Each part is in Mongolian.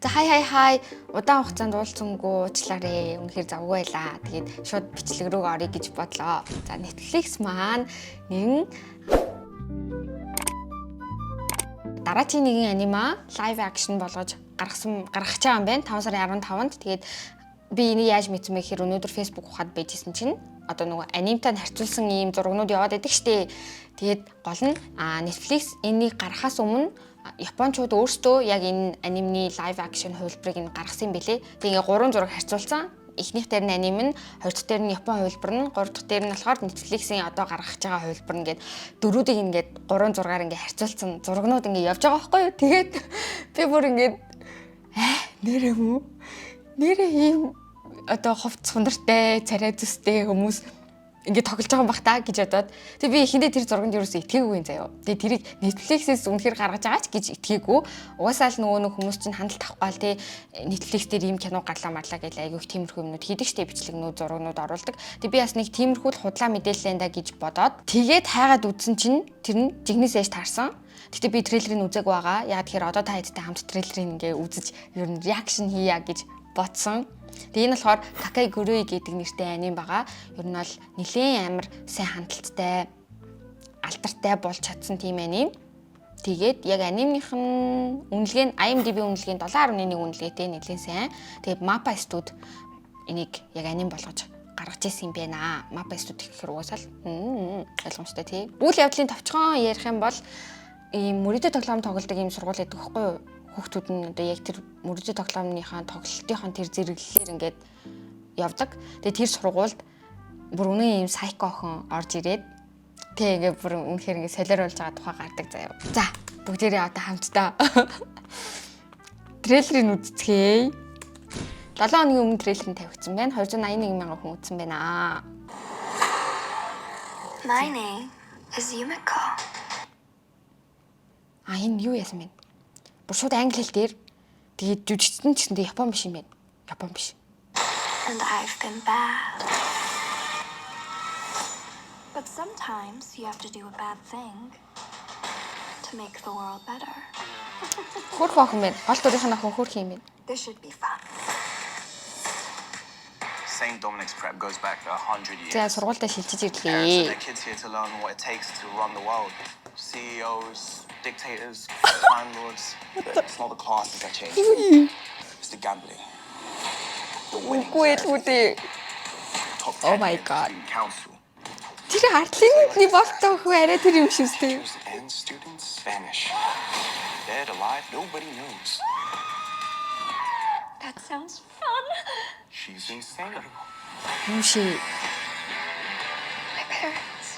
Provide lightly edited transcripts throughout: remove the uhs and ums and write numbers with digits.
За хай удаан хугацаанд уулзсангүй уучлаарай. Үнэхээр завгүй байлаа. Тэгээд шууд бичлэг рүү орё гэж бодлоо. За Netflix маань нэгэн дараагийн нэгэн анима live action болгож гаргах байгаа юм байна. 5 сарын 15-нд. Тэгээд би энийг яаж мэдсэн бэ гэхээр өнөөдөр Facebook ухаад байжсэн чинь одоо нөгөө анимтай харьцуулсан ийм зургнууд яваад байдаг штэ. Тэгээд гол нь Netflix энийг гаргахаас өмнө Япончууд өөрсдөө яг энэ анимны live action хувилбарыг нь гаргасан юм билэ. Тэгээ 3 зураг харьцуулсан. Эхнийх дээр нь аним нь, хоёр дахь дээр нь Япон хувилбар нь, гурав дахь дээр нь болохоор Netflix-ийн одоо гаргаж байгаа хувилбар нь гээд дөрүүдийг ингээд 3 зургаар ингээд харьцуулсан зургнууд ингээд явж байгаа байхгүй юу. Тэгээд би бүр ингээд нэрээ мүү? Нэрээ ийм одоо ховц сундартай, царай зүстэй хүмүүс ингээд тоглож байгаа юм бах та гэж бодоод. Тэгээ би ихэндээ тэр зурганд юусэн итгээгүй юм заяа. Тэгээ тэрийг Netflix-ээс үнэхээр гаргаж байгаа ч гэж итгээгүй. Угаасаа л нөгөө хүмүүс чинь хандлт авахгүй л тий Netflix дээр ийм кино гарлаа марлаа гэж айгүйх тиймэрхүү юмнууд хийдэг штеп бичлэгнүүд зургнууд оруулдаг. Тэгээ би бас нэг тиймэрхүү л худлаа мэдээлэл энэ да гэж бодоод тэгээд хайгаад үзсэн чинь тэр нь жигнэс ээж таарсан. Гэтэ би трейлерыг үзег байгаа. Яг тэгэхээр одоо та хэдтэй хамт трейлерыг ингээ үзэж ер нь реакшн хийя гэж бодсон. Тэгээ энэ болохоор Такай Гүрэй гэдэг нэртэй аним байгаа. Ер нь бол нэлээд амар сайн хандлттай, алдартай болж чадсан тийм аним. Тэгээд яг анимных нь үнэлгээ нь IMDb үнэлгээ нь 7.1 үнэлгээтэй нэлээд сайн. Тэгээд Mappa Studio энийг яг аним болгож гаргаж ирсэн юм байна. Mappa Studio гэхээр угаасаа л ойлгомжтой тий. Үйл явдлын товчхон ярих юм бол ийм мөрөдө тоглоом тоглодог ийм сургууль байдаг байхгүй юу? Хүүхдүүд нь одоо яг тэр мөрөдө тоглоомныхаа тоглолтынхон тэр зэрэглэлээр ингээд явдаг. Тэгээ тэр сургуульд бүр үнэн ийм сайко охин орж ирээд тэгээ бүр үнэхээр ингээд солиоруулж байгаа тухай гардаг заяа. За бүгдээрээ одоо хамтдаа трейлерыг үзцгээе. 7 хоногийн өмнө трейлер нь тавигдсан байна. 281 мянган хүн үзсэн байна. My name is Yumiko. Энэ юу яасан бэ? Бүр шууд англи хэл дээр тэгээд жүжигчсэн ч гэсэндээ Япон биш юм байна. Япон биш. And I've been bad. But sometimes you have to do a bad thing to make the world better. Хөрх охин байна. Гол дүрийн охин хөрх юм байна. This should be fun. St. Dominic's prep goes back 100 years. За сургуультай шилжиж Parents ирлээ. and their kids here to learn what it takes to run the world. CEOs, dictators, crime lords. It's not the classes that change. It's the gambling. The winning. Oh Top 10 my in God. student council. Тэр артлын болтой хөө арай тэр юм шиг үстэй. And students vanish. Dead, alive, nobody knows. That sounds fun. She's insane. Юу ши? My parents.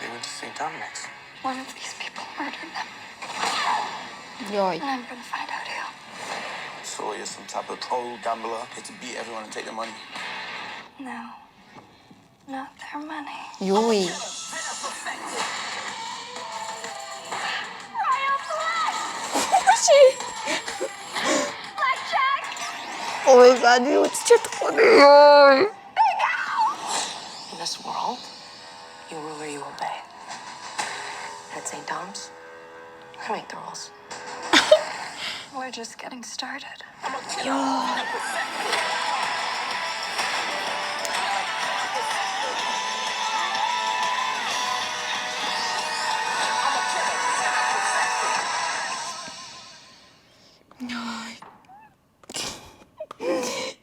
They went to St. Dominic's. One of these people murdered them. Йой. And I'm gonna find out who. So you're some type of pro gambler, here to beat everyone and take their money. No. Not their money. Юу вэ? Blackjack! Oh my God, юу ч чадахгүй нэ. In this world, you rule or you obey. At St. Dom's, I make the rules. We're just getting started.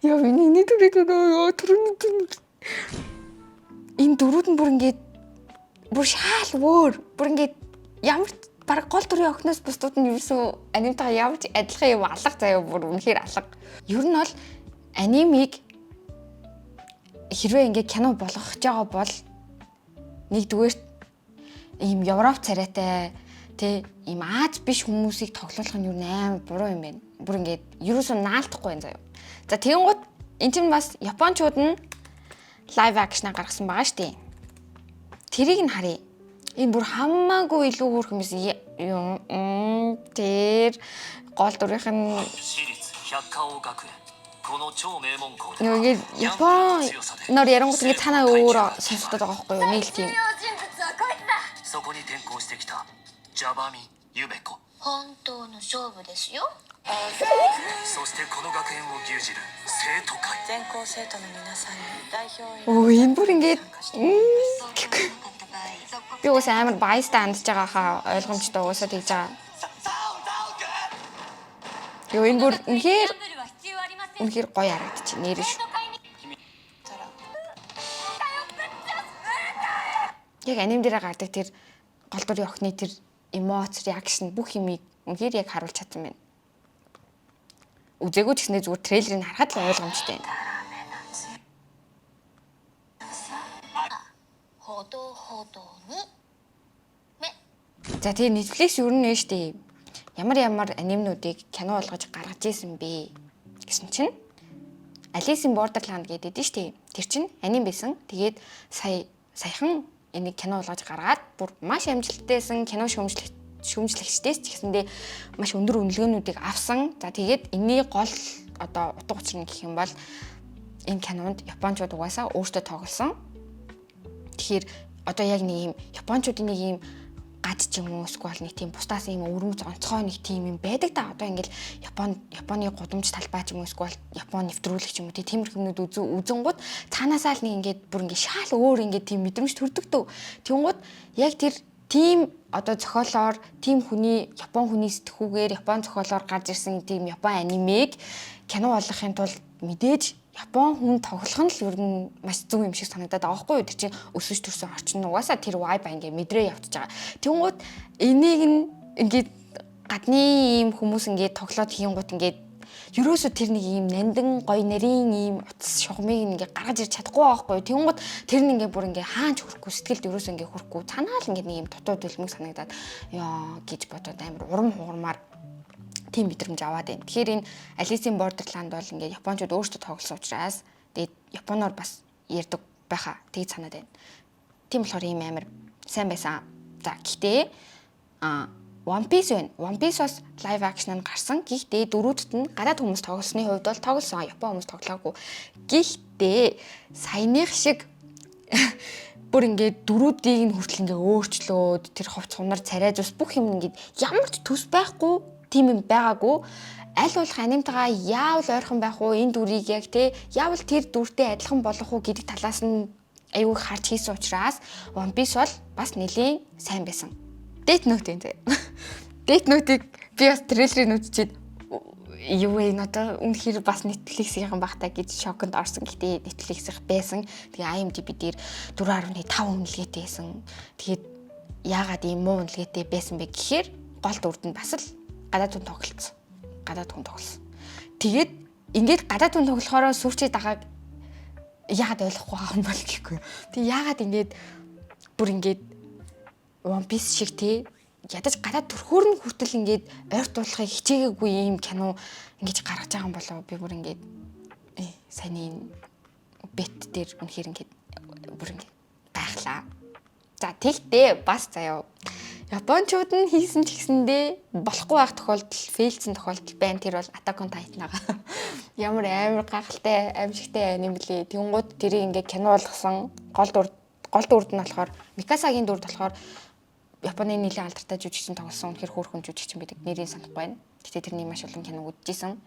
Яа миний дүрийг түрүүний энэ дөрүүд нь бүр ингээд бүр шаал өөр бүр ингээд ямар баг гол дүрийн охноос бусдууд нь юусэн анимтайгаа ямар ч адилхан юм алга заяа бүр үнэхээр алга. Ер нь бол анимыг хэрвээ ингээд кино болгох гэж байгаа бол нэгдүгээр ийм Европ царайтай тэ ийм Аз биш хүмүүсийг тоглуулах нь юу нээр буруу юм байна. Бүр ингээд ерөөсөө наалтахгүй юм заяа. За тэгэнгუთ эн чинь бас Япончууд нь live action гаргасан байгаа штий. Тэрийг нь харъя. Энэ бүр хамаагүй илүү хөөрх юмс тэр гол дүрийнх нь нэг Япон нөр ярангуут ингэ цаанаа өөр сонсогдоод байгаа байхгүй юу? Нэг л тийм. 本当の勝負ですよ。そしてこの学園を牛耳る生徒会全校生徒の皆さんに代表員 Өө энэ бүр ингээд そうじゃなかった場合、そこ би уус амар баястай андж байгаа хаа ойлгомжтой уусаад хийж байгаа. Юу энэ бүр үнэхээр ルは必要ありません。 үнэхээр гоё харагдчих нэрш. たら Яг аним дээр гардаг тэр гол дүрийн охины тэр эмоц, реакшн бүх юмыг үнэхээр яг харуулж чадсан байна. Үзээгүй ч гэснээр зүгээр трейлерыг харахад л ойлгомжтой байна. ほどほどに。 За тэгээ Netflix юу нэ штэ. Ямар анимнуудыг кино болгож гаргаж ийсэн бэ гэсэн чинь Alice in Borderland гэдэг дээ штэ. Тэр чинь аним байсан. Тэгээд саяхан энийг кино болгож гаргаад бүр маш амжилттайсэн кино шүүмжлэгчдээс ч гэсэндээ маш өндөр үнэлгээнүүдийг авсан. За тэгээд энэний гол одоо утга учир нь гэх юм бол энэ кинонд японочууд угаасаа өөртөө тоглосон. Тэгэхээр одоо яг нэг юм японочдын нэг юм гад ч юм уу эсвэл нэг тийм бусдаас юм өрмөц онцгой нэг тийм юм байдаг да. Одоо ингээл Японы гудамж талбай ч юм уу эсвэл Японы нэвтрүүлэгч юм уу тиймэрхэмнүүд үзэнгууд цаанаасаа л нэг ингээд бүр ингээд шал өөр ингээд тийм мэдрэмж төрдөг дөө. Тэнгууд яг тэр тийм одоо зохиолоор тийм хүний Япон хүний сэтгүүгээр Япон зохиолоор гарч ирсэн тийм Япон анимыг кино болгохын тулд мэдээж Япон хүн тоглох нь л ер нь маш зөв юм шиг санагдаад байгаа байхгүй юу? Тэр чинь өсөж төрсөн орчин угаасаа тэр vibe ингээ мэдрээ явчихж байгаа. Тэнгууд энийг ингээд гадны ийм хүмүүс ингээд тоглоод хийнгууд ингээд ерөөсө тэр нэг ийм нандин гоё нарийн ийм утас шугамыг ингээ гаргаж ирч чадахгүй байгаа байхгүй юу? Тэнгууд тэр нь ингээ бүр ингээ хаанч хүрэхгүй сэтгэлд ерөөсө ингээ хүрэхгүй цаанаал ингээ нэг ийм дутуу дэлмэг санагдаад ёо гэж бодоод амар урам хугармаар тийм мэдрэмж аваад байна. Тэгэхээр энэ Alice in Borderland бол ингээд японочууд өөрсдөө тоглосон учраас тэгээд японоор бас ярьдаг байхаа тгий санаад байна. Тийм болохоор ийм амар сайн байсан. За гэхдээ One Piece байна. One Piece бас live action-аар гарсан. Гэхдээ дөрүүдд нь гадаад хүмүүс тоглосны хувьд бол тоглосон. Япон хүмүүс тоглоогүй. Гэхдээ саяных шиг бүр ингээд дөрүүдийг нь хүртэл ингээд өөрчлөөд тэр хувц хунар царай зүс бүх юм ингээд ямар ч төс байхгүй тийм юм байгаагүй. Аль болох анимтайгаа яавал ойрхон байх уу энэ дүрийг яг те яавал тэр дүртэй адилхан болох уу гэдэг талаас нь аюул харж хийсэн учраас One Piece бол бас нэлийн сайн байсан. Death Note энэ. Death Note-ыг би бас трейлерыг үзчихэд юу вэ надаа үнэхээр бас Netflix-ийн багтаа гэж шоконд орсон. Гэхдээ Netflix-ийнх байсан. Тэгээ IMDb дээр 4.5 үнэлгээтэй байсан. Тэгээд яагаад ийм муу үнэлгээтэй байсан бэ гэхээр гол дүрд нь бас л гадаад хүн тоглолцсон. Гадаад хүн тоглосон. Тэгээд ингээд гадаад хүн тоглохороо сүрчээ дагааг яагаад ойлгохгүй байгаа юм бол гэхгүй. Тэг яагаад ингээд бүр ингээд One Piece шиг тий ядаж гадаад төрхөөр нь хүртэл ингээд ойртуулахыг хичээгээгүй юм кино ингэж гаргаж байгаа юм болоо би бүр ингээд сайн бет дээр үнэхээр ингээд бүр ингээд гайхлаа. За тэгтээ бас заяа японочууд нь хийсэн ч гэсэндээ болохгүй байх тохиолдол, фейлцсэн тохиолдол байна. Тэр бол Attack on Titan байгаа. Ямар амар гайхалтай, аимшигтай аним блэ. Тэнгууд тэрийг ингээ кино болгосон. Гол дүрд нь болохоор Микасагийн дүрд болохоор Японы нийлэн алдартай жүжигчин тоглосон. Үнэхээр хөөрхөн жүжигчин байдаг. Нэрийг санахгүй байна. Гэтэ тэрний маш олон кино үзчихсэн.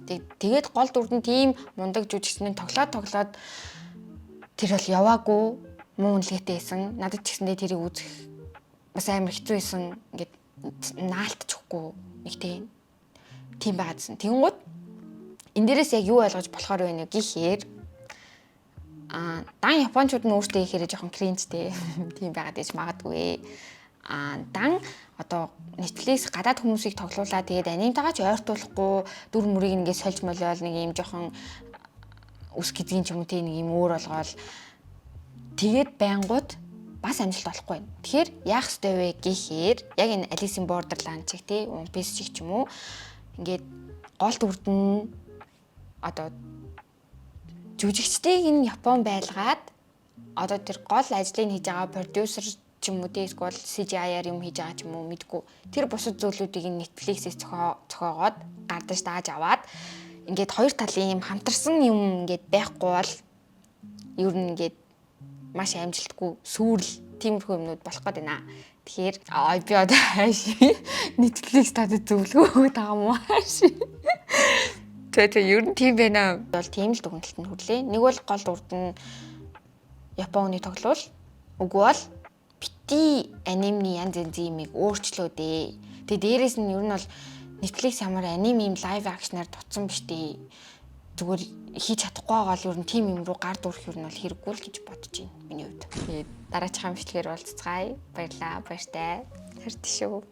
Тэгээд гол дүрд нь тийм мундаг жүжигчнээ тоглоод тэр бол яваагүй муу үнэлгээтэй байсан. Надад ч гэсэндээ тэрийг үзэх бас амар хэцүү байсан. Ингээд наалтчихгүй нэг тийм байгаадсэн. Тэнгууд энэ дээрээс яг юу ойлгож болохоор вэ гэхээр дан японочууд нь өөртөө ихээр жоохон кринжтэй тийм байгаад иж магадгүй. Дан одоо Netflix гадаад хүмүүсийг тоглуулаад тэгээд анимтайгаа ч ойртуулахгүй дүр мөрийг ингээд сольж молиол нэг юм жоохон үс гэдгийн ч юм уу тийм нэг юм өөр болгоол тэгээд байнгут бас амжилт олохгүй байна. Тэгэхээр яах ёстой вэ гэхээр яг энэ Alice in Borderland чиг тий One Piece чиг ч юм уу ингээд гол дүрд нь одоо жүжигчдийг энэ Япон байлгаад одоо тэр гол ажлыг хийж байгаа продюсер ч юм уу тий эсвэл CGI-аар юм хийж байгаа ч юм уу мэдгүй тэр бусад зүйлүүдийг Netflix-ээс зохиогоод гардаж дааж аваад ингээд хоёр талын юм хамтарсан юм ингээд байхгүй бол ер нь ингээд маш амжилтгүй сүүрэл тиймэрхүү юмнууд болох гээд байна. Тэгэхээр би одоо хааш Netflix татад зөвлөгөө өгөх байгаа мó хааш. Тэгээ ер нь тийм байна. Бол тийм л дүгнэлтэнд хүрлээ. Нэг бол гол урд нь Японы тоглол. Үгүй бол бити анимны янз янзын юмыг өөрчлөөдөө. Тэгээ дээрэс нь ер нь бол Netflix ямар аним юм лайв акшнаар дутсан биш дээ. Зүгээр хийж чадахгүй байгаа л ер нь тим юм руу гар дүрх ер нь бол хэрэггүй л гэж бодож байна миний хувьд. Тэгээд дараагийн бичлэгээр уулзцгаая. Баярлалаа. Баяртай. Харт шүү.